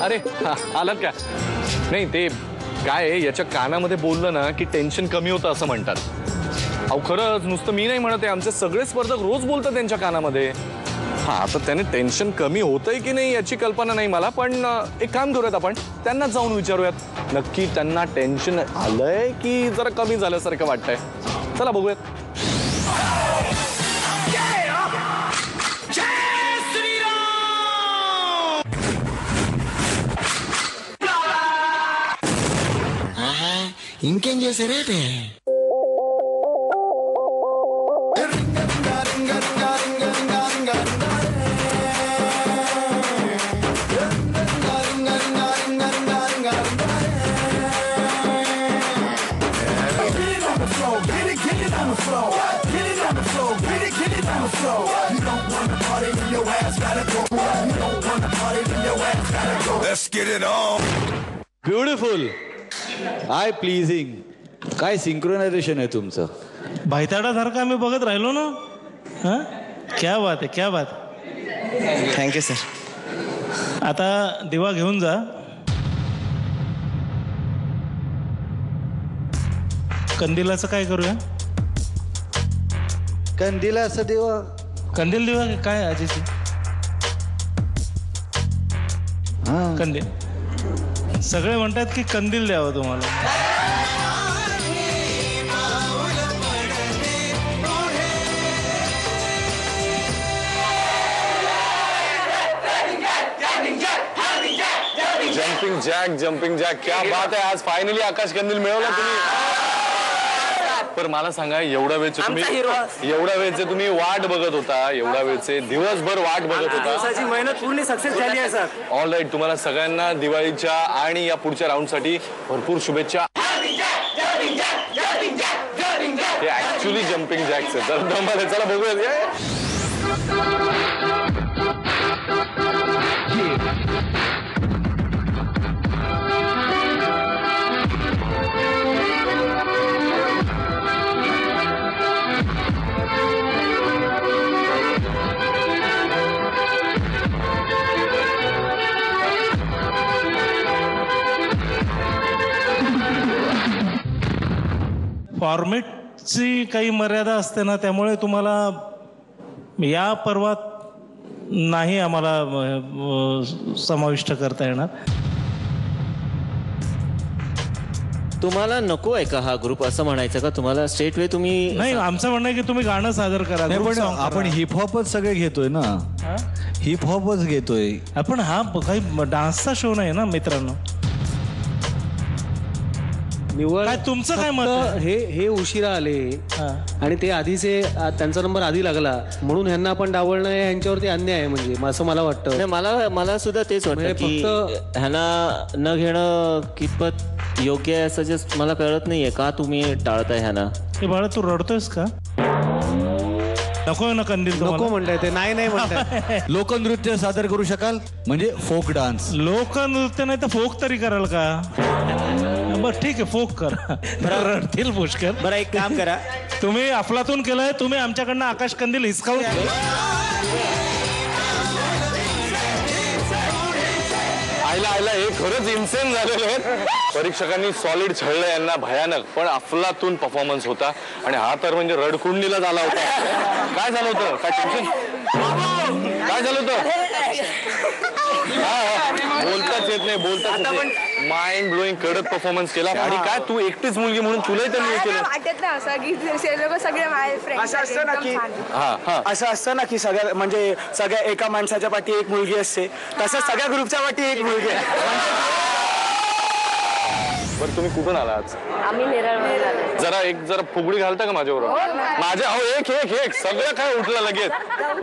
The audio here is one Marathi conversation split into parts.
अरे आलात का? नाही ते काय आहे, याच्या कानामध्ये बोललं ना की टेन्शन कमी होतं असं म्हणतात. अहो खरंच, नुसतं मी नाही म्हणत आहे, आमचे सगळे स्पर्धक रोज बोलतात त्यांच्या कानामध्ये. हा, आता त्याने टेन्शन कमी होतंय की नाही याची कल्पना नाही मला, पण एक काम करूयात, आपण त्यांना जाऊन विचारूयात नक्की त्यांना टेन्शन आलंय की जरा कमी झाल्यासारखं वाटतंय. चला बघूयात. ఇంకేం చేశారేటే Let's get it on. Beautiful, I pleasing. काय सिंक्रोनायझेशन आहे तुमचं. भाईताडासारखं आम्ही बघत राहिलो ना. हां, क्या बात आहे, क्या बात. Thank you sir. आता दिवा घेऊन जा. कंदिलाचं काय करूया? कंदिलाचं देवा. कंदील दिवा काय आजीची? हां, कंदील. सगळे म्हणतात की कंदील द्यावं तुम्हाला. जम्पिंग जॅक क्या बात आहे. आज फायनली आकाश कंदील मिळवला तुम्ही. पण मला सांगा, एवढ्या वेळचे तुम्ही वाट बघत होता, एवढ्या वेळचे दिवसभर वाट बघत होता. मेहनत पूर्ण सक्सेस झाली आहे सर. ऑल राईट, तुम्हाला सगळ्यांना दिवाळीच्या आणि या पुढच्या राऊंडसाठी भरपूर शुभेच्छा. हे ऍक्च्युली जम्पिंग जॅक्स आहे. जर दमाले, चला बघूया. फॉर्मेटची काही मर्यादा असते ना, त्यामुळे तुम्हाला या पर्वात नाही आम्हाला समाविष्ट करता येणार. तुम्हाला नको आहे का हा ग्रुप असं म्हणायचं का तुम्हाला? स्ट्रेट वे तुम्ही नाही, आमचं म्हणणं आहे की तुम्ही गाणं सादर करा. पण आपण हिप हॉपच सगळे घेतोय ना. हिप हॉपच घेतोय आपण. हा काही डान्सचा शो नाही ना मित्रांनो. निवड काय तुमचं काय मत आहे? हे उशिरा आले आणि ते आधीचे त्यांचा नंबर आधी लागला म्हणून ह्यांना आपण डावलणं हे ह्यांच्यावरती अन्याय आहे, म्हणजे असं मला वाटतं. नाही, मला सुद्धा तेच वाटतं की ह्यांना न घेणं कितपत योग्य आहे असं जस्ट मला कळत नाहीये. का तुम्ही टाळताय ह्यांना? हे बाळा, तू रडतोयस का? नको ना कंदील. नको म्हणताय ते. नाही म्हणताय. लोकनृत्य सादर करू शकाल? म्हणजे फोक डान्स. लोकनृत्य नाही तर फोक तरी कराल का? बरं ठीक आहे, फोक करा. रडतील पुष्कर. बरं, एक काम करा, तुम्ही अफलातून केलंय, तुम्ही आमच्याकडनं आकाश कंदील हिसकावून. आयला हे खरंच इन्सेन झालेलं आहे. परीक्षकांनी सॉलिड छळलं यांना भयानक, पण अफलातून परफॉर्मन्स होता. आणि हा तर म्हणजे रडकुंडीला झाला होता. काय झालं होतं? काय टेन्शन? काय झालं होतं? बोलताच येत नाही. माइंड ब्लोईंग कडक परफॉर्मन्स केला. आणि काय तू एकटीच मुलगी म्हणून तुलाही त्यांनी केलं? वाटत नाही असं की लोक सगळे माझे फ्रेंड असं असतं ना की असं असतं ना की सगळ्या म्हणजे सगळ्या एका माणसाच्या पाठी एक मुलगी असते, तसं सगळ्या ग्रुपच्या पाठी एक मुलगी आहे. बरं, तुम्ही कुठून आला आज? आम्ही नेरळ. जरा फुगडी घालता का माझ्याबरोबर? माझ्या एक सगळं काय उठलं लगेच.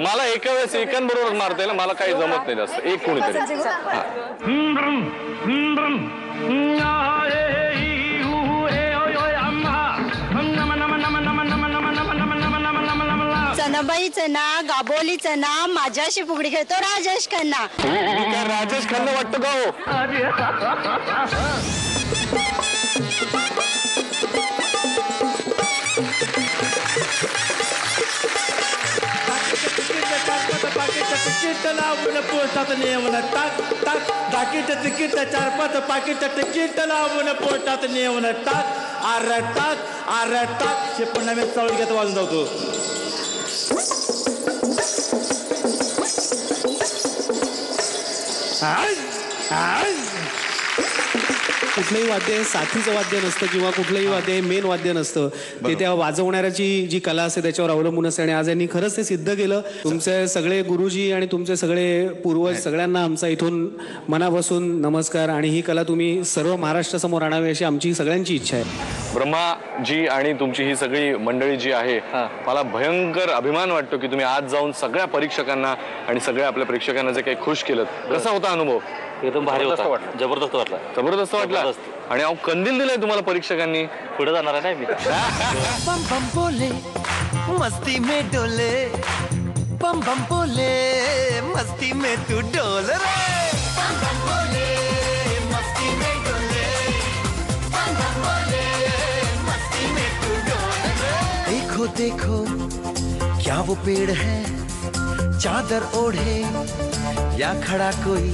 मला एका वेळेस एकांबरोबर मारता येईल, मला काही जमत नाही जास्त. एक कोणीतरी. चनाबाई चना, गाबोली चना, माझ्याशी फुगडी खेळतो राजेश खन्ना. राजेश खन्ना वाटतं का हो? पाकिट तिकीट लावून पोटात नेऊन टाक टाक दाकीट तिकीट 4-5 पाकिट तिकीट लावून पोटात नेऊन टाक आर टाक पुन्हा मी चालून घेतो वाजून जातो. कुठलंही वाद्य साथीचं वाद्य नसतं किंवा कुठलंही वाद्य मेन वाद्य नसतं. ते त्या वाजवणाऱ्याची जी कला असते त्याच्यावर अवलंबून असते आणि आज यांनी खरंच ते सिद्ध केलं. तुमचे सगळे गुरुजी आणि तुमचे सगळे पूर्वज सगळ्यांना आमचा इथून मनापासून नमस्कार. आणि ही कला तुम्ही सर्व महाराष्ट्रासमोर आणावी अशी आमची सगळ्यांची इच्छा आहे. ब्रह्माजी आणि तुमची ही सगळी मंडळी जी आहे, मला भयंकर अभिमान वाटतो की तुम्ही आज जाऊन सगळ्या परीक्षकांना आणि सगळ्या आपल्या प्रेक्षकांना जे काही खुश केलं. कसा होता अनुभव? एकदम भारी होता. जबरदस्त वाटला. जबरदस्त वाटला. आणि अहो कंदील दिलाय तुम्हाला परीक्षकांनी. पुढे जाणार आहे ना मी. बम बम बोले मस्ती में डोले बम बम बोले मस्ती में तू डोल रे. बम बम बोले मस्ती में डोले बम बम बोले मस्ती में तू डोल रे. देखो देखो क्या वो पेड़ है चादर ओढ़े या खड़ा कोई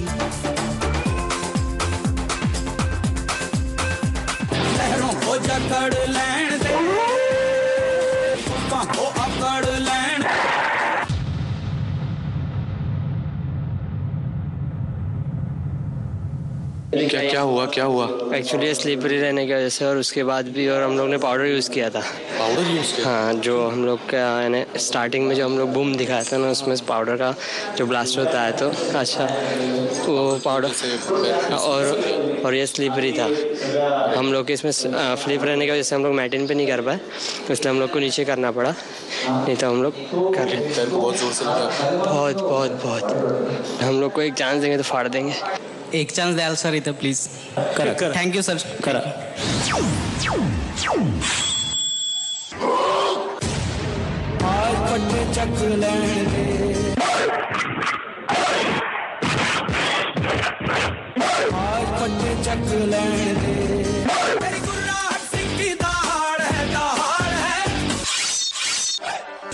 हो जकड़ लैण दे हो अकड़ लैण. क्या हुआ? एक्चुअली स्लीपरी रहने की वजह से और उसके बाद भी और हम लोग ने पाउडर यूज़ किया था. पाउडर यूज किया? हाँ, जो हम लोग का यानी स्टार्टिंग में जो हम लोग बूम दिखाया था ना उसमें पाउडर का जो ब्लास्ट होता है तो अच्छा वो पाउडर और ये स्लीपरी था. हम लोग के इसमें फ्लिप रहने की वजह से हम लोग मैटिन पे नहीं कर पाए इसलिए हम लोग को नीचे करना पड़ा. नहीं तो हम लोग कर रहे. बहुत जोर से लगा. बहुत हम लोग को एक चांस देंगे तो फाड़ देंगे. एक चान्स द्याल सर इथं प्लीज. Thank you sir. करा. आज पट्टे चक लैण दे आज पट्टे चक लैण दे. तेरी गुर्राहट सिंह की दहाड़ है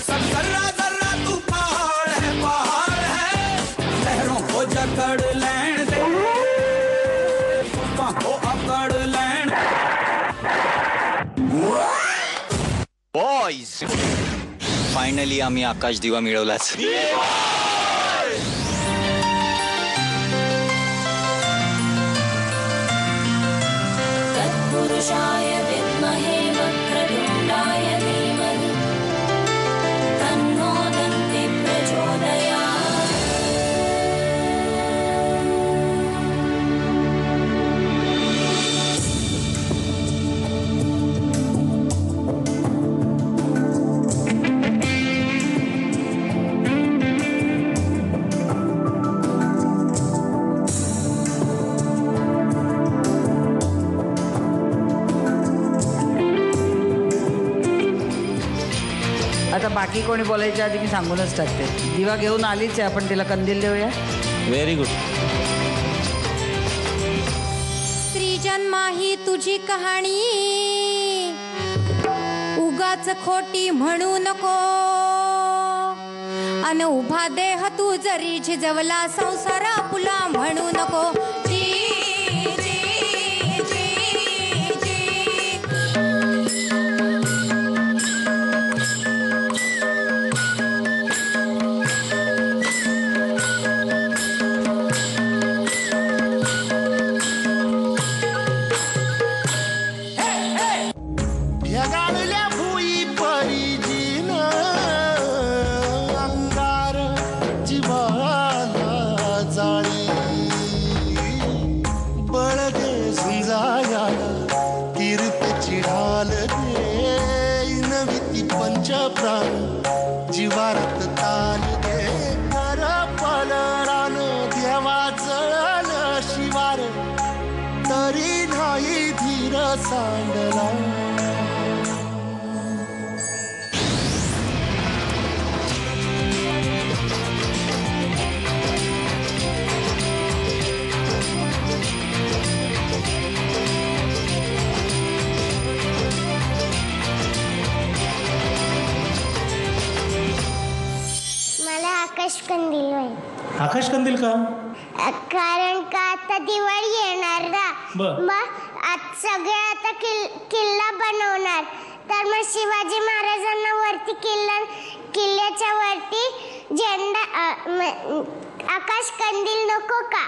सब जर्रा तू पहाड़ है लहरों को जकड़ लैण दे हो अकड़ लैण. बॉयज फायनली आम्ही आकाश दिवा मिळवलाच. तत्पुरुषाय विद्महे वक्रतुण्डाय धीमहि तन्नो दन्ति प्रचोदयात्. आता बाकी कोणी बोलायच्या आधी मी सांगूनच टाकते. दिवा घेऊन आलीच आहे, आपण तिला कंदील देऊया. Very good. श्रीजन्मा ही तुझी कहाणी उगाच खोटी म्हणू नको. अन उभा देह तू जरी झिजवला संसारा पुला म्हणू नको. ढगाळल्या भुई परिजीन अंगार जीवाला जाळी बळ दे झुंजाया कीर्तीची ढाल दे नवी पंच प्राण जीवारत ताल दे. कर पलरान देवा जळल शिवार तरी नाही धीर सांडला. मला आकाश कंदील आकाश कंदील का? कारण का आता दिवाळी येणार ना, बर. मग आज सगळे आता किल्ला बनवणार, तर मग शिवाजी महाराजांना वरती किल्ल्याच्या वरती झेंडा आकाश कंदील नको का?